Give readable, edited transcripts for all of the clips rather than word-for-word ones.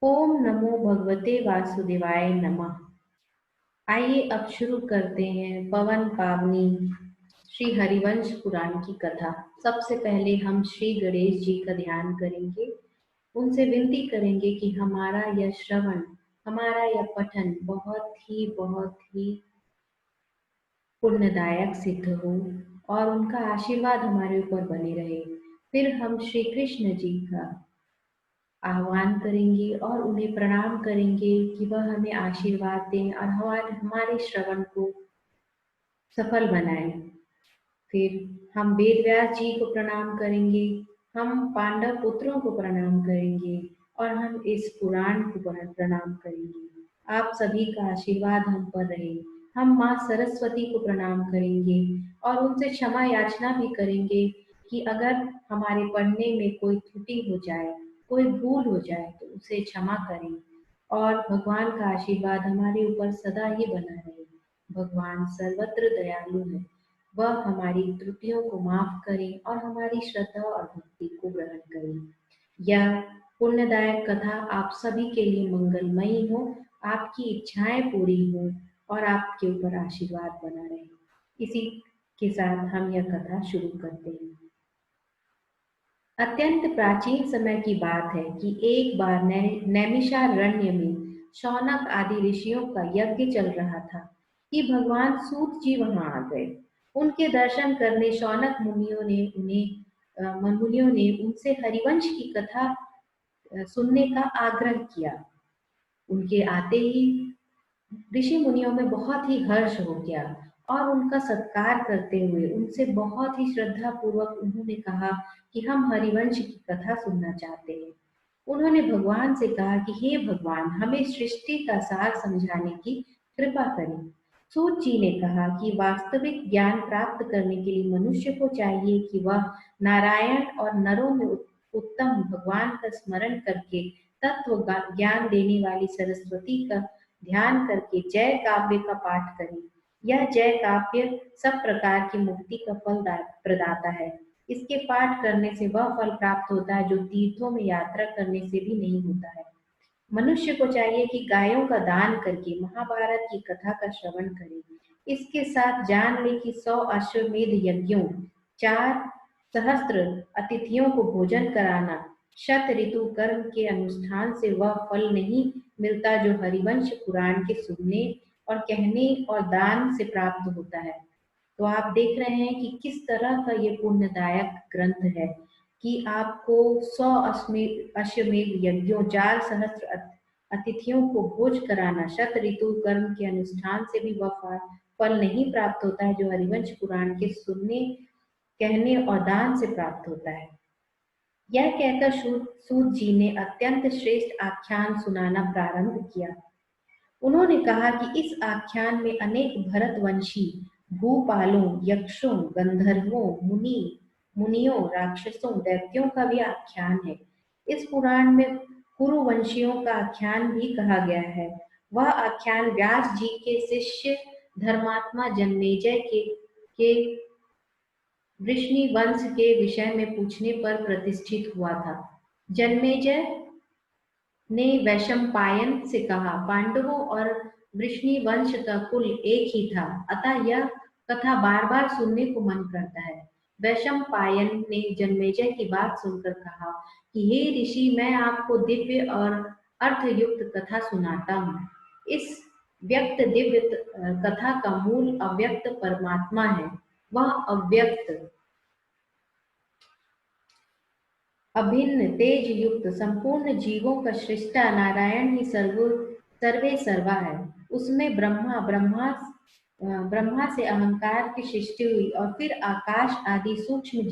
ओम नमो भगवते वासुदेवाय नमः। आइए अब शुरू करते हैं पवन पावनी श्री हरिवंश पुराण की कथा। सबसे पहले हम श्री गणेश जी का ध्यान करेंगे। उनसे विनती करेंगे कि हमारा यह श्रवण, हमारा यह पठन बहुत ही पुण्यदायक सिद्ध हो और उनका आशीर्वाद हमारे ऊपर बने रहे। फिर हम श्री कृष्ण जी का आह्वान करेंगे और उन्हें प्रणाम करेंगे कि वह हमें आशीर्वाद दें और हमारे श्रवण को सफल बनाएं। फिर हम वेदव्यास जी को प्रणाम करेंगे, हम पांडव पुत्रों को प्रणाम करेंगे और हम इस पुराण को प्रणाम करेंगे। आप सभी का आशीर्वाद हम पर रहे। हम माँ सरस्वती को प्रणाम करेंगे और उनसे क्षमा याचना भी करेंगे कि अगर हमारे पढ़ने में कोई त्रुटि हो जाए, कोई भूल हो जाए तो उसे क्षमा करें और भगवान का आशीर्वाद हमारे ऊपर सदा ही बना रहे। भगवान सर्वत्र दयालु है, वह हमारी त्रुटियों को माफ करें और हमारी श्रद्धा और भक्ति को ग्रहण करें। यह पुण्यदायक कथा आप सभी के लिए मंगलमयी हो, आपकी इच्छाएं पूरी हो और आपके ऊपर आशीर्वाद बना रहे। इसी के साथ हम यह कथा शुरू करते हैं। अत्यंत प्राचीन समय की बात है कि एक बार नैमिषारण्य में शौनक आदि ऋषियों का यज्ञ चल रहा था कि भगवान सूत जी वहां आ गए। उनके दर्शन करने शौनक मुनियों ने उनसे हरिवंश की कथा सुनने का आग्रह किया। उनके आते ही ऋषि मुनियों में बहुत ही हर्ष हो गया और उनका सत्कार करते हुए उनसे बहुत ही श्रद्धा पूर्वक उन्होंने कहा कि हम हरिवंश की कथा सुनना चाहते हैं। उन्होंने भगवान से कहा कि हे भगवान, हमें सृष्टि का सार समझाने की कृपा करें। सूत जी ने कहा कि वास्तविक ज्ञान प्राप्त करने के लिए मनुष्य को चाहिए कि वह नारायण और नरों में उत्तम भगवान का स्मरण करके तत्व ज्ञान देने वाली सरस्वती का ध्यान करके जय काव्य का पाठ करें। यह जय काव्य सब प्रकार की मुक्ति का फल प्रदाता है। इसके पाठ करने से वह फल प्राप्त होता है जो तीर्थों में यात्रा करने से भी नहीं होता है। मनुष्य को चाहिए कि गायों का दान करके महाभारत की कथा का श्रवण करे। इसके साथ जान ले कि 100 अश्वमेध यज्ञों, 4 सहस्त्र अतिथियों को भोजन कराना, शत ऋतु कर्म के अनुष्ठान से वह फल नहीं मिलता जो हरिवंश पुराण के सुनने और कहने और दान से प्राप्त होता है। तो आप देख रहे हैं कि किस तरह का ये पुण्यदायक ग्रंथ है कि आपको 100 अश्वमेध यज्ञों, 4 सहस्त्र अतिथियों को भोज कराना, शत ऋतु कर्म के अनुष्ठान से भी वह फल नहीं प्राप्त होता है जो हरिवंश पुराण के सुनने, कहने और दान से प्राप्त होता है। यह कहकर सूत जी ने अत्यंत श्रेष्ठ आख्यान सुनाना प्रारंभ किया। उन्होंने कहा कि इस आख्यान में अनेक भरतवंशी भूपालों, यक्षों, गंधर्वों, मुनियों, राक्षसों, दैत्यों का भी आख्यान है। इस पुराण में कुरुवंशियों का आख्यान भी कहा गया है। वह आख्यान व्यास जी के शिष्य धर्मात्मा जन्मेजय के वृष्णि वंश के विषय में पूछने पर प्रतिष्ठित हुआ था। जन्मेजय ने वैशंपायन से कहा, पांडवों और वृष्णि वंश का कुल एक ही था, अतः यह कथा बार बार सुनने को मन करता है। वैशंपायन ने जन्मेजय की बात सुनकर कहा कि हे ऋषि, मैं आपको दिव्य और अर्थयुक्त कथा सुनाता हूँ। इस व्यक्त दिव्य कथा का मूल अव्यक्त परमात्मा है। वह अव्यक्त, अभिन्न, तेज युक्त संपूर्ण जीवों का सृष्टा नारायण ही सर्वे सर्वा है। उसमें ब्रह्मा से अहंकार की सृष्टि हुई और फिर आकाश आदि सूक्ष्म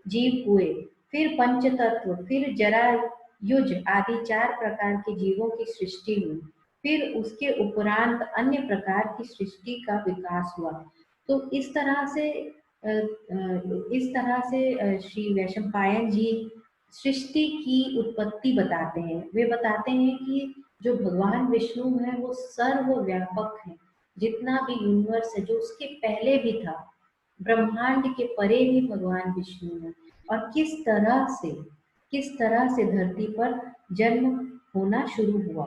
जीव हुए, फिर पंचतत्व, फिर जरा युज आदि 4 प्रकार के जीवों की सृष्टि हुई, फिर उसके उपरांत अन्य प्रकार की सृष्टि का विकास हुआ। तो इस तरह से श्री वैशंपायन जी सृष्टि की उत्पत्ति बताते हैं। वे बताते हैं कि जो भगवान विष्णु है वो सर्वव्यापक है। जितना भी यूनिवर्स है, जो उसके पहले भी था, ब्रह्मांड के परे भी भगवान विष्णु है। और किस तरह से धरती पर जन्म होना शुरू हुआ।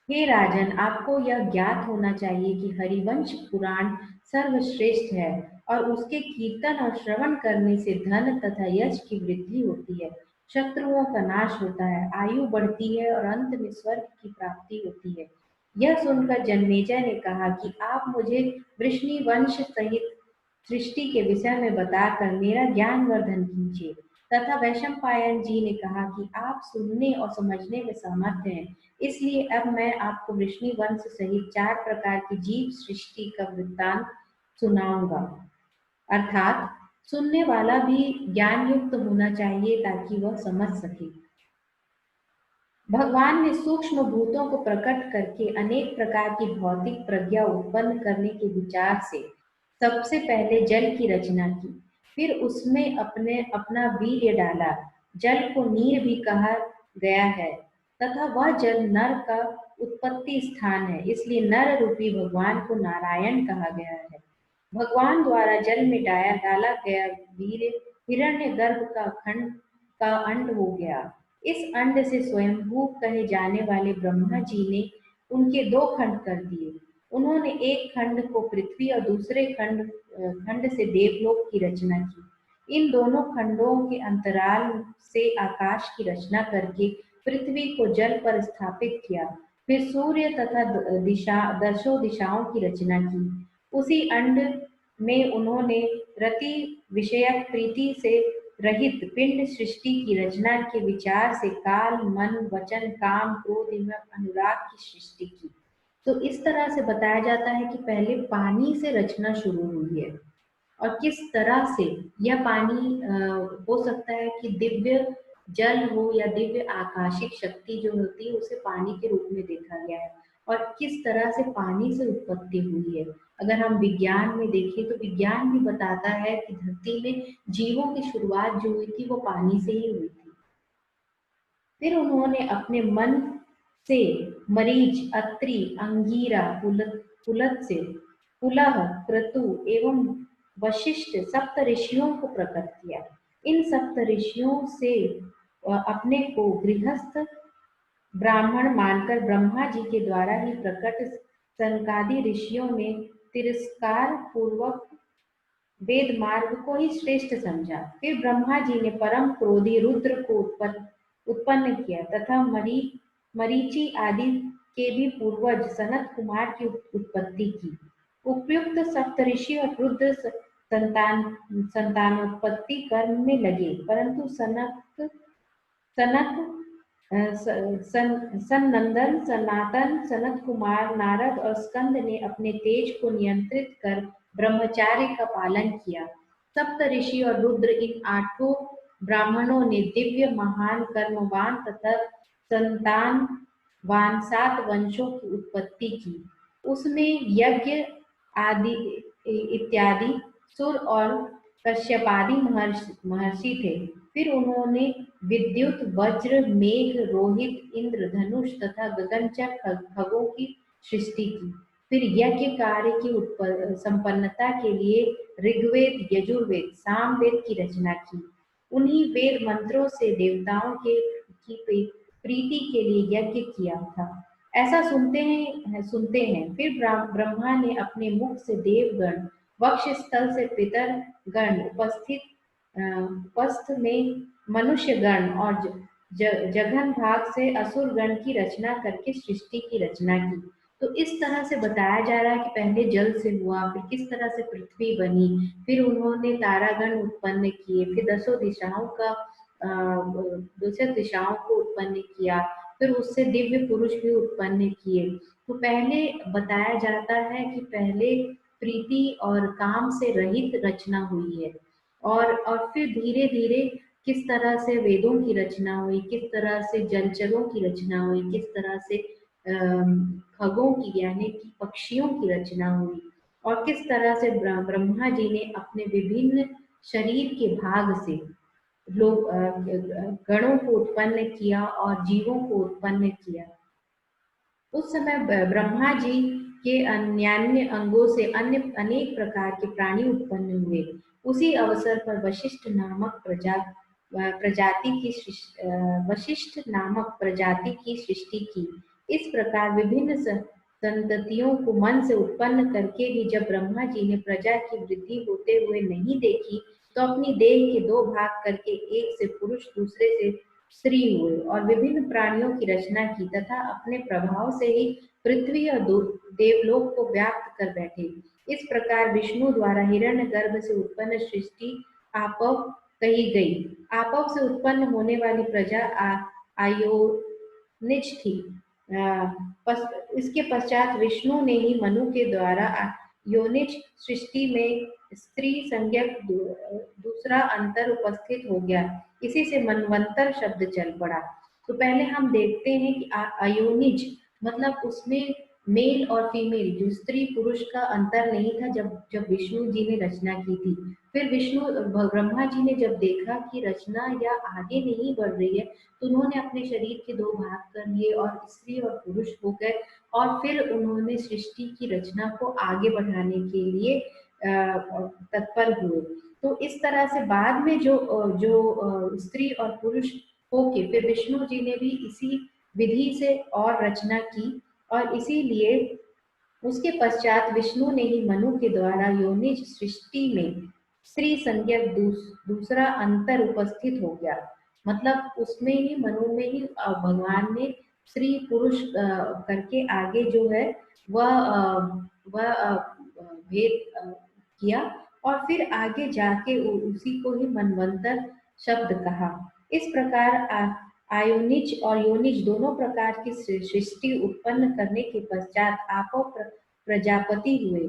हे राजन, आपको यह ज्ञात होना चाहिए कि हरिवंश पुराण सर्वश्रेष्ठ है और उसके कीर्तन और श्रवण करने से धन तथा यश की वृद्धि होती है, शत्रुओं का नाश होता है, आयु बढ़ती है और अंत में स्वर्ग की प्राप्ति होती है। यह सुनकर जन्मेजय ने कहा कि आप मुझे वृष्णि वंश सहित सृष्टि के विषय में बताकर मेरा ज्ञान वर्धन कीजिए। तथा वैशंपायन जी ने कहा कि आप सुनने और समझने में समर्थ हैं, इसलिए अब मैं आपको वृष्णि वंश सहित 4 प्रकार की जीव सृष्टि का वृत्तांत सुनाऊंगा। अर्थात सुनने वाला भी ज्ञान युक्त होना चाहिए ताकि वह समझ सके। भगवान ने सूक्ष्म भूतों को प्रकट करके अनेक प्रकार की भौतिक प्रज्ञा उत्पन्न करने के विचार से सबसे पहले जल की रचना की, फिर उसमें अपने अपना वीर्य डाला। जल को नीर भी कहा गया है तथा वह जल नर का उत्पत्ति स्थान है, इसलिए नर रूपी भगवान को नारायण कहा गया है। भगवान द्वारा जल में डाला गया वीर्य हिरण्यगर्भ का अंड हो गया। इस अंड से स्वयंभू कहे जाने वाले ब्रह्मा जी ने उनके 2 खंड कर दिए। उन्होंने एक खंड को पृथ्वी और दूसरे खंड से देवलोक की रचना की। इन दोनों खंडों के अंतराल से आकाश की रचना करके पृथ्वी को जल पर स्थापित किया। फिर सूर्य तथा दशों दिशाओं की रचना की। उसी अंड में उन्होंने रति विषयक प्रीति से रहित पिंड सृष्टि की रचना के विचार से काल, मन, वचन, काम, क्रोध एवं अनुराग की सृष्टि की। तो इस तरह से बताया जाता है कि पहले पानी से रचना शुरू हुई है और किस तरह से यह पानी हो सकता है कि दिव्य जल हो या दिव्य आकाशिक शक्ति जो होती है उसे पानी के रूप में देखा गया है और किस तरह से पानी से उत्पत्ति हुई है। अगर हम विज्ञान में देखें तो विज्ञान भी बताता है कि धरती में जीवों की शुरुआत जो हुई थी वो पानी से ही हुई थी। फिर उन्होंने अपने मन से मरीच, अत्रि, अंगीरा, पुलत्स्य, पुलह, क्रतु एवं वशिष्ठ सप्त ऋषियों को प्रकट किया। इन सप्त ऋषियों से अपने को गृहस्थ ब्राह्मण मानकर ब्रह्मा जी के द्वारा ही प्रकट सनकादि ऋषियों ने तिरस्कार पूर्वक वेद मार्ग को ही श्रेष्ठ समझा। फिर ब्रह्मा जी ने परम क्रोधी रुद्र को उत्पन्न किया तथा मरीचि आदि के भी पूर्वज सनत कुमार की उत्पत्ति की। उपयुक्त सप्तऋषि और रुद्र संतानोत्पत्ति कर्म में लगे, परंतु सनक सनंदन, सनातन, सनत कुमार, नारद और स्कंद ने अपने तेज को नियंत्रित कर ब्रह्मचार्य का पालन किया। सप्त ऋषि और रुद्र इन 8 ब्राह्मणों ने दिव्य महान कर्मवान तथा संतानवान 7 वंशों की उत्पत्ति की। उसमें यज्ञ आदि इत्यादि सुर और कश्यपादि महर्षि थे। फिर उन्होंने विद्युत, वज्र, मेघ, रोहित, इंद्र, धनुष तथा गगनचर खगों की सृष्टि की। फिर यज्ञ कार्य की संपन्नता के लिए ऋग्वेद, यजुर्वेद, सामवेद की रचना की। उन्हीं वेद मंत्रों से देवताओं की प्रीति के लिए यज्ञ किया था। ऐसा सुनते हैं। फिर ब्रह्मा ने अपने मुख से देवगण, वक्ष स्थल से पितर गण, उपस्थ में मनुष्य गण और जघन भाग से असुर गण की रचना करके सृष्टि की रचना की। तो इस तरह से बताया जा रहा है कि पहले जल से हुआ, फिर किस तरह से पृथ्वी बनी, फिर उन्होंने तारागण उत्पन्न किए, फिर दशों दिशाओं को उत्पन्न किया, फिर उससे दिव्य पुरुष भी उत्पन्न किए। तो पहले बताया जाता है कि पहले प्रीति और काम से रहित रचना हुई है और फिर धीरे धीरे किस तरह से वेदों की रचना हुई, किस तरह से जलचरों की रचना हुई, किस तरह से खगों की यानी कि पक्षियों की रचना हुई और किस तरह से ब्रह्मा जी ने अपने विभिन्न शरीर के भाग से लोग गणों को उत्पन्न किया और जीवों को उत्पन्न किया। उस समय ब्रह्मा जी के अन्यान्य अंगों से अन्य अनेक प्रकार के प्राणी उत्पन्न हुए। उसी अवसर पर वशिष्ठ नामक प्रजाति की वशिष्ठ नामक प्रजाति की सृष्टि की। इस प्रकार विभिन्न संततियों को मन से उत्पन्न करके भी जब ब्रह्मा जी ने प्रजा की वृद्धि होते हुए नहीं देखी, तो अपनी देह के दो भाग करके एक से पुरुष दूसरे से स्त्री हुए और विभिन्न प्राणियों की रचना की तथा अपने प्रभाव से ही पृथ्वी और देवलोक को व्याप्त कर बैठे। इस प्रकार विष्णु द्वारा हिरण्यगर्भ से उत्पन्न सृष्टि आपव कही गई। आपव से उत्पन्न होने वाली प्रजा आयोनिज थी। इसके पश्चात विष्णु ने ही मनु के द्वारा योनिज सृष्टि में स्त्री संज्ञक दूसरा अंतर उपस्थित हो गया। इसी से मनवंतर शब्द चल पड़ा। तो पहले हम देखते हैं कि अयोनिज मतलब उसमें मेल और फीमेल जो स्त्री पुरुष का अंतर नहीं था जब जब विष्णु जी ने रचना की थी। फिर ब्रह्मा जी ने जब देखा कि रचना या आगे नहीं बढ़ रही है, तो उन्होंने अपने शरीर के दो भाग कर लिए और स्त्री और पुरुष हो गए और फिर उन्होंने सृष्टि की रचना को आगे बढ़ाने के लिए तत्पर हुए। तो इस तरह से बाद में जो स्त्री और पुरुष होके फिर विष्णु जी ने भी इसी विधि से और रचना की और इसीलिए उसके पश्चात विष्णु ने ही मनु के द्वारा योनिज सृष्टि में स्त्री संज्ञक दूसरा अंतर उपस्थित हो गया। मतलब उसमें ही मनु में ही भगवान ने स्त्री पुरुष करके आगे जो है वह भेद किया और फिर आगे जाके उसी को ही मनवंतर शब्द कहा। इस प्रकार आयोनिज और योनिज दोनों प्रकार की सृष्टि उत्पन्न करने के पश्चात आपो प्रजापति हुए।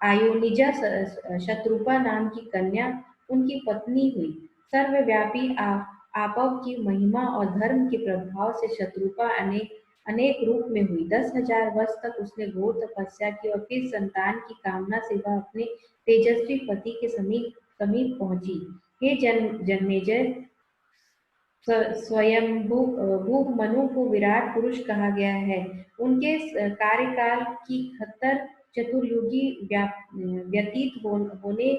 आयोनिजा शत्रुपा नाम की कन्या उनकी पत्नी हुई। सर्वव्यापी आपव की महिमा और धर्म के प्रभाव से शत्रुपा अनेक रूप में हुई। 10,000 वर्ष तक उसने घोर तपस्या की और फिर संतान की कामना से वह अपने तेजस्वी पति के समीप समीप पहुंची। हे जन्मेजय, स्वयंभू मनु को विराट पुरुष कहा गया है। उनके कार्यकाल की 71 चतुर्युगी व्यतीत होने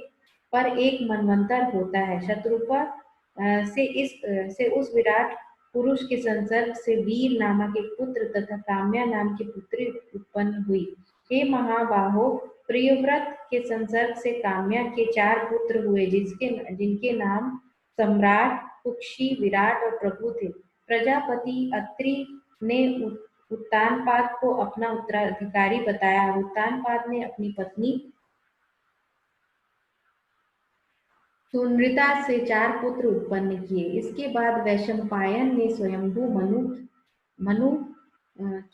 पर एक मनवंतर होता है। शत्रुपा से उस विराट पुरुष के संसर्ग से वीर नामक एक पुत्र तथा काम्या नाम की पुत्री उत्पन्न हुई। हे महाबाहो, प्रियव्रत के संसर्ग से काम्या के 4 पुत्र हुए जिनके नाम सम्राट, कुक्षी, विराट और प्रभु थे। प्रजापति अत्रि ने उत्तानपाद को अपना उत्तराधिकारी बताया। उत्तानपाद ने अपनी पत्नी सुनृता से 4 पुत्र उत्पन्न किए। इसके बाद वैशंपायन ने स्वयंभू मनु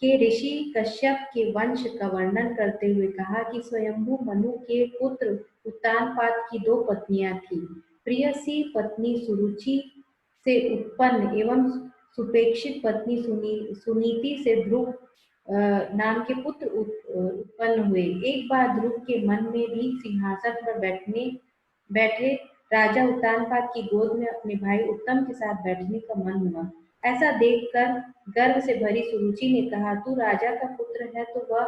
के ऋषि कश्यप के वंश का वर्णन करते हुए कहा कि स्वयंभू मनु के पुत्र उत्तानपाद की 2 पत्नियां थीं। प्रियसी पत्नी सुरुचि से उत्पन्न एवं सुपेक्षित पत्नी सुनीति से ध्रुव नाम के पुत्र उत्पन्न हुए। एक बार ध्रुव के मन में भी सिंहासन पर बैठे राजा उत्तानपाद की गोद में अपने भाई उत्तम के साथ बैठने का मन हुआ। ऐसा देखकर गर्व से भरी सुरुचि ने कहा, तू राजा का पुत्र है तो वह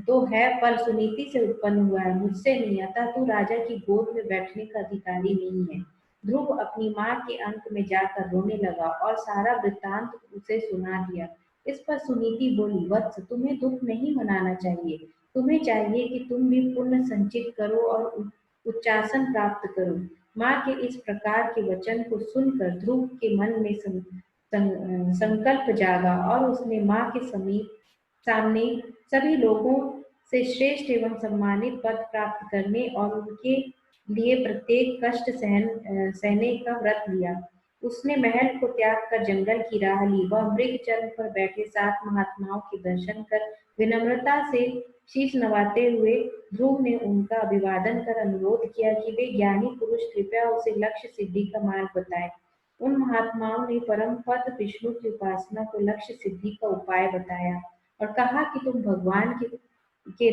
तो है, पर सुनीति से उत्पन्न हुआ है, मुझसे नहीं। अतः तू राजा की गोद में बैठने का अधिकारी नहीं है। ध्रुव अपनी माँ के अंक में जाकर रोने लगा और सारा वृत्तांत उसे सुना दिया। इस पर सुनीति बोली, वत्स, तुम्हें दुख नहीं मनाना चाहिए। तुम्हें चाहिए कि तुम भी पुण्य संचित करो और उच्चासन प्राप्त करो। माँ के इस प्रकार के वचन को सुनकर ध्रुव के मन में संकल्प जागा और उसने माँ के सामने सभी लोगों से श्रेष्ठ एवं सम्मानित पद प्राप्त करने और उनके लिए प्रत्येक कष्ट सहने का व्रत लिया। उसने महल को त्याग कर जंगल की राह ली। वह मृग चर्म पर बैठे 7 महात्माओं के दर्शन कर विनम्रता से शीश नवाते हुए ध्रुव ने उनका अभिवादन कर अनुरोध किया कि वे ज्ञानी पुरुष कृपया उसे लक्ष्य सिद्धि का मार्ग बताएं। उन महात्माओं ने परम पद विष्णु की उपासना को लक्ष्य सिद्धि का उपाय बताया और कहा कि तुम भगवान के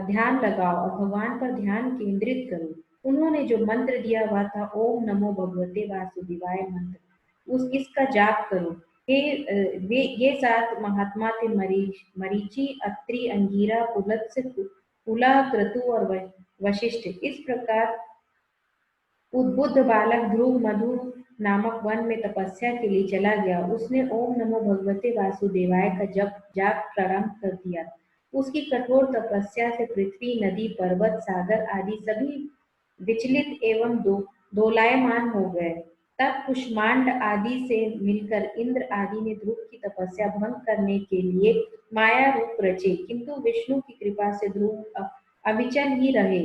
ध्यान लगाओ और भगवान पर ध्यान केंद्रित करो। उन्होंने जो मंत्र दिया वह था ओम नमो भगवते वासुदेवाय मंत्र। इसका जाप करो। ये 7 महात्मा थे मरीचि, अत्रि, अंगिरा, पुलत्स्य, पुला, क्रतु और वशिष्ठ। इस प्रकार उद्बुद्ध बालक ध्रुव मधु नामक वन में तपस्या के लिए चला गया। उसने ओम नमो भगवते वासुदेवाय का जप जाप प्रारंभ कर दिया। उसकी कठोर तपस्या से पृथ्वी, नदी, पर्वत, सागर आदि सभी विचलित एवं दोलायमान हो गए। तब कुष्मांड आदि से मिलकर इंद्र आदि ने ध्रुव की तपस्या भंग करने के लिए माया रूप रचे, किंतु विष्णु की कृपा से ध्रुव अविचल ही रहे।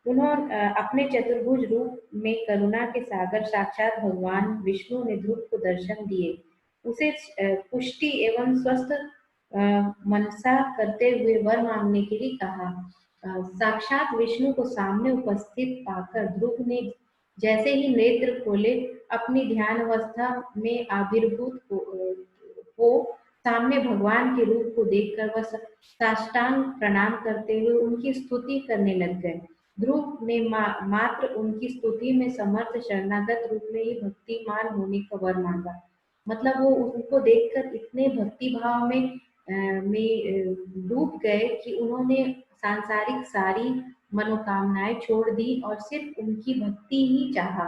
उन्होंने अपने चतुर्भुज रूप में करुणा के सागर साक्षात भगवान विष्णु ने ध्रुव को दर्शन दिए। उसे पुष्टि एवं स्वस्थ मनसा करते हुए वर मांगने के लिए कहा। साक्षात विष्णु को सामने उपस्थित पाकर ध्रुव ने जैसे ही नेत्र खोले, अपनी ध्यान अवस्था में आविर्भूत हो सामने भगवान के रूप को देखकर वह साष्टांग प्रणाम करते हुए उनकी स्तुति करने लग गए। ध्रुव ने मात्र उनकी स्तुति में समर्थ शरणागत रूप में ही भक्तिमान होने का वर मांगा। मतलब वो उनको देखकर इतने भक्ति भाव डूब गए कि उन्होंने सांसारिक सारी मनोकामनाएं छोड़ दी और सिर्फ उनकी भक्ति ही चाहा।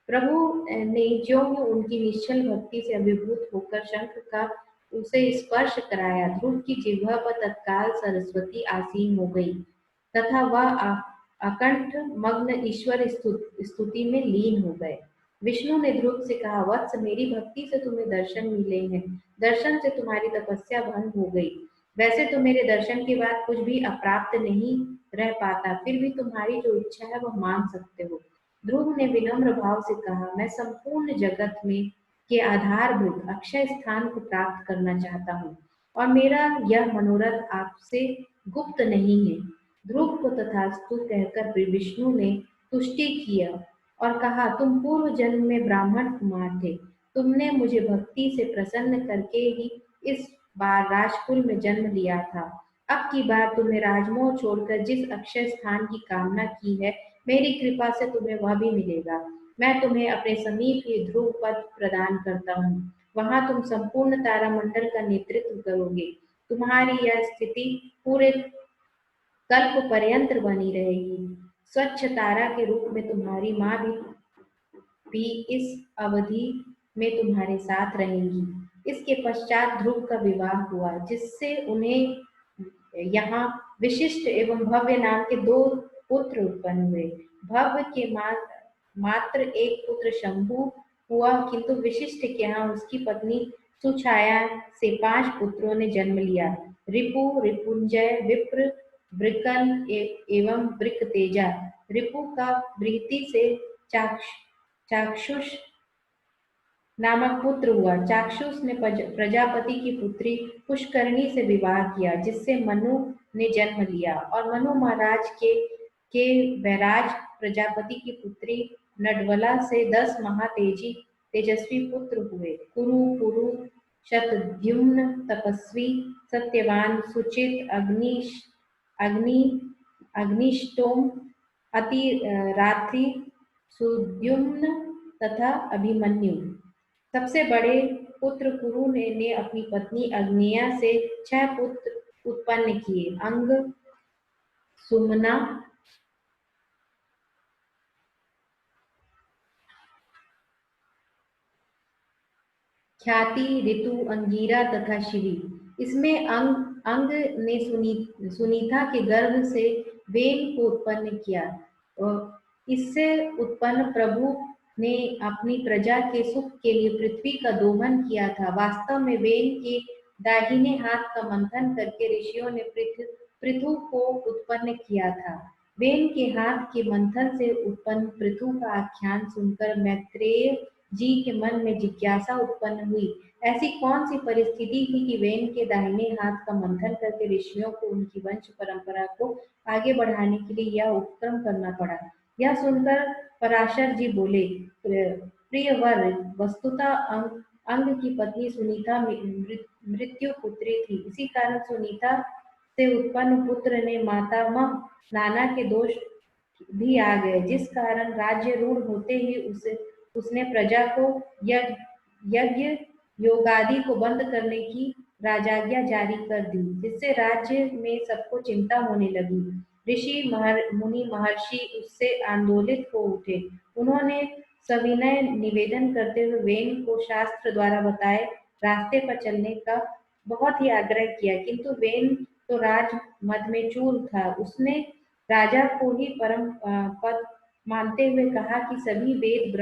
प्रभु ने ज्यों ही उनकी निश्चल भक्ति से अभिभूत होकर शंख का उसे स्पर्श कराया, ध्रुव की जिह्वा पर तत्काल सरस्वती आसीन हो गई तथा वह अकंठ मग्न ईश्वर स्तुति में लीन हो गए। विष्णु ने ध्रुव से कहा, वत्स, मेरी भक्ति से तुम्हें दर्शन मिले हैं। दर्शन से तुम्हारी तपस्या भंग हो गई। वैसे तो मेरे दर्शन के बाद कुछ भी अप्राप्त नहीं रह पाता, फिर भी तुम्हारी जो इच्छा है वह मान सकते हो। ध्रुव ने विनम्र भाव से कहा, मैं संपूर्ण जगत में के आधारभूत अक्षय स्थान को प्राप्त करना चाहता हूँ और मेरा यह मनोरथ आपसे गुप्त नहीं है। ध्रुव को तथास्तु कहकर विष्णु ने तुष्टि किया और कहा, तुम पूर्व जन्म में ब्राह्मण कुमार थे। तुमने मुझे भक्ति से प्रसन्न करके ही इस बार राजकुल में जन्म लिया था। अब की बार तुम्हें राजमोह छोड़कर जिस अक्षय स्थान की कामना की है, मेरी कृपा से तुम्हें वह भी मिलेगा। मैं तुम्हें अपने समीप ही ध्रुव पद प्रदान करता हूँ। वहां तुम संपूर्ण तारामंडल का नेतृत्व करोगे। तुम्हारी यह स्थिति पूरे कल्प पर्यंत बनी रहेगी। स्वच्छ तारा के रूप में तुम्हारी माँ भी इस अवधि में तुम्हारे साथ रहेंगी। इसके पश्चात ध्रुव का विवाह हुआ, जिससे उन्हें यहाँ विशिष्ट एवं भव्य नाम के दो पुत्र उत्पन्न हुए। भव्य के मात्र एक पुत्र शंभु हुआ, किंतु विशिष्ट के यहाँ उसकी पत्नी सुछाया से 5 पुत्रों ने जन्म लिया। रिपु, रिपुंजय, विप्र, वृकल एवं वृकतेजा। रिपु का बृहति से चाक्षुष नामक पुत्र हुआ। चाक्षुष ने प्रजापति की पुत्री पुष्करणी से विवाह किया, जिससे मनु ने जन्म लिया और मनु महाराज के वैराज प्रजापति की पुत्री नडवला से 10 तेजस्वी पुत्र हुए। कुरु, पुरु, शतद्युम्न, तपस्वी, सत्यवान, सुचित, अग्नि अग्निष्टोम, अति रात्रि, सुद्युम्न तथा अभिमन्यु। सबसे बड़े पुत्र कुरु ने अपनी पत्नी अग्निया से 6 पुत्र उत्पन्न किए। अंग, सुमना, ख्याति, ऋतु, अंगीरा तथा शिवी। इसमें अंग ने सुनीता के गर्भ से वेन को उत्पन्न किया। इससे उत्पन्न प्रभु ने अपनी प्रजा के सुख के लिए पृथ्वी का दोहन किया था। वास्तव में वेन के दाहिने हाथ का मंथन करके ऋषियों ने पृथु को उत्पन्न किया था। वेन के हाथ के मंथन से उत्पन्न पृथु का आख्यान सुनकर मैत्रेय जी के मन में जिज्ञासा उत्पन्न हुई। ऐसी कौन सी परिस्थिति थी कि वेन के दाहिने हाथ का मंथन करके ऋषियों को उनकी वंश परंपरा को आगे बढ़ाने के लिए यह उपक्रम करना पड़ा। यह सुनकर पराशर जी बोले, प्रिय वर, वस्तुतः अंग की पत्नी सुनीता मृत्यु पुत्री थी। इसी कारण सुनीता से उत्पन्न पुत्र ने मातामह नाना के दोष भी आ गए, जिस कारण राज्य रूढ़ होते ही उसने प्रजा को यज्ञ योगादि को बंद करने की राजाज्ञा जारी कर दी, जिससे राज्य में सबको चिंता होने लगी। मुनि महर्षि उससे आंदोलित हो उठे। उन्होंने सविनय निवेदन करते हुए वेन को शास्त्र द्वारा बताए रास्ते पर चलने का बहुत ही आग्रह किया, किंतु वेन तो राज मद में चूर था। उसने राजा को ही परम पद मानते हुए कहा कि सभी वेद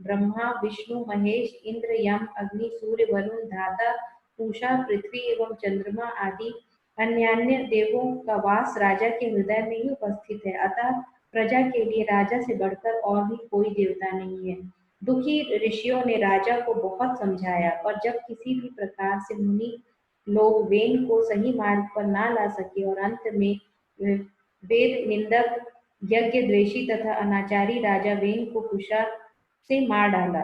ब्रह्मा विष्णु महेश इंद्र यम अग्नि सूर्य वरुण धाता पूषा पृथ्वी एवं चंद्रमा आदि अन्यान्य देवों का वास राजा के हृदय में ही उपस्थित है, अतः प्रजा के लिए राजा से बढ़कर और भी कोई देवता नहीं है। दुखी ऋषियों ने राजा को बहुत समझाया, पर जब किसी भी प्रकार से मुनि लोग वेन को सही मार्ग पर ना ला सके और अंत में वेद निंदक यज्ञ द्वेषी तथा अनाचारी राजा वेन को कुशा से मार डाला।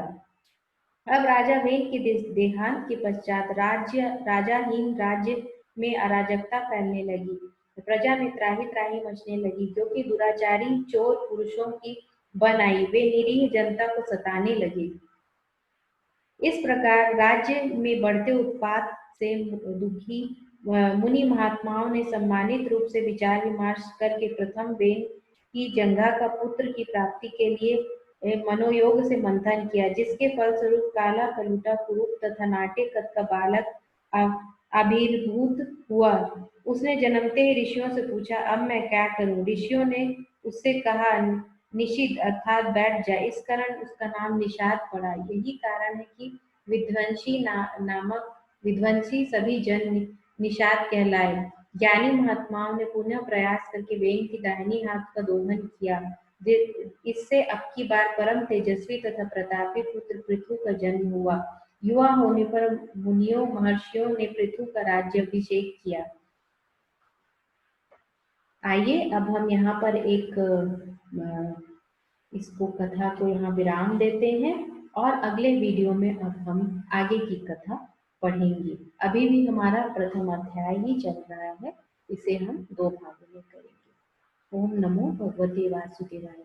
अब राजा वेन के देहांत के पश्चात राजाहीन राज्य में अराजकता फैलने लगी। प्रजा में त्राही त्राही मचने लगी, क्योंकि दुराचारी चोर पुरुषों की बन आई वे निरीह जनता को सताने लगे। इस प्रकार राज्य में बढ़ते उत्पात से दुखी मुनि महात्माओं ने सम्मानित रूप से विचार विमर्श करके प्रथम वेन की जंघा का पुत्र की प्राप्ति के लिए मनोयोग से मंथन किया, जिसके फलस्वरूप काला कलूटा कुरूप तथा नाट्य कद का बालक आविर्भूत हुआ। उसने जन्मते ही ऋषियों से पूछा, अब मैं क्या करूं? ऋषियों ने उससे कहा, निषिद्ध अर्थात बैठ जाए। इस कारण उसका नाम निषाद पड़ा। यही कारण है कि नामक विध्वंसी सभी जन निषाद कहलाए। ज्ञानी महात्माओं ने पुनः प्रयास करके वेन की दाहिनी हाथ का दोहन किया। इससे अब की बार परम तेजस्वी तथा प्रतापी पुत्र पृथु का जन्म हुआ। युवा होने पर मुनियों महर्षियों ने पृथु का राज्याभिषेक किया। आइए अब हम यहाँ पर एक इसको कथा को यहाँ विराम देते हैं और अगले वीडियो में अब हम आगे की कथा पढ़ेंगे। अभी भी हमारा प्रथम अध्याय ही चल रहा है, इसे हम 2 भागों में करेंगे। ओम नमो भगवते वासुदेवाय।